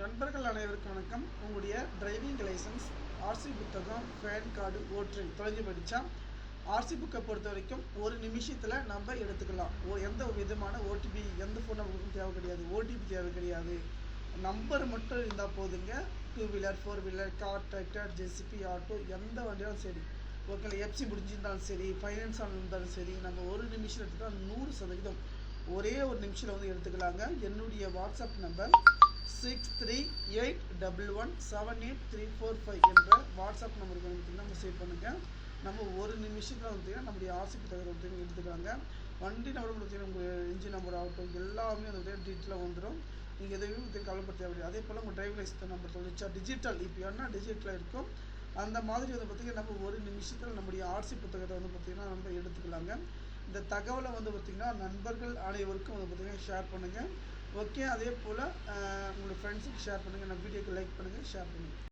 நண்பர்கள் அனைவருக்கும் வணக்கம். உங்களுடைய டிரைவிங் லைசன்ஸ், ஆர்சி புத்தகம், பேன் கார்டு, ஓட்டுநர் தொலைஞ்சு போயிடுச்சா? ஆர்சி புக்கை பொறுத்த வரைக்கும் ஒரு நிமிஷத்தில் நம்ம எடுத்துக்கலாம். எந்த விதமான ஓடிபி, எந்த ஃபோன் நம்பருக்கும் தேவை கிடையாது, ஓடிபி தேவை கிடையாது. நம்பர் மட்டும் இருந்தால் போதுங்க. 2 wheeler, 4 wheeler, car, tractor, JCB, auto, எந்த வண்டியாலும் சரி, ஓகேங்களா. எஃப்சி முடிஞ்சிருந்தாலும் சரி, ஃபைனான்ஸாக இருந்தாலும் சரி, நம்ம ஒரு நிமிஷம் எடுத்துக்கிட்டால் 100% ஒரே ஒரு நிமிஷத்தில் வந்து எடுத்துக்கலாங்க. என்னுடைய வாட்ஸ்அப் நம்பர் 6381178345 என்ற வாட்ஸ்அப் நம்பருக்கு வந்து நம்ம சேவ் பண்ணுங்கள். நம்ம ஒரு நிமிஷத்தில் வந்து நம்முடைய ஆர்சி புத்தகத்தை வந்து எடுத்துக்கிறாங்க. வண்டி நம்பர் பார்த்தீங்கன்னா உங்கள் இன்ஜின் நம்பர் ஆகட்டும், எல்லாமே வந்து டீட்டெயிலாக வந்துடும். நீங்கள் எதுவுமே வந்து கவலைப்பட தேவையில்லை. அதே போல் உங்கள் டிரைவிங் லைசன்ஸ் நம்பர் தொழிச்சா டிஜிட்டல், இப்போ என்ன டிஜிட்டலாக இருக்கும் அந்த மாதிரி வந்து பார்த்திங்கன்னா நம்ம ஒரு நிமிஷத்தில் நம்முடைய ஆர்சி புத்தகத்தை வந்து பார்த்திங்கன்னா நம்ம எடுத்துக்கலாங்க. இந்த தகவலை வந்து பார்த்திங்கன்னா நண்பர்கள் அனைவருக்கும் வந்து பார்த்திங்கன்னா ஷேர் பண்ணுங்கள். ஓகே, அதே போல் உங்களோட ஃப்ரெண்ட்ஸுக்கு ஷேர் பண்ணுங்கள். நம்ம வீடியோக்கு லைக் பண்ணுங்கள், ஷேர் பண்ணுங்கள்.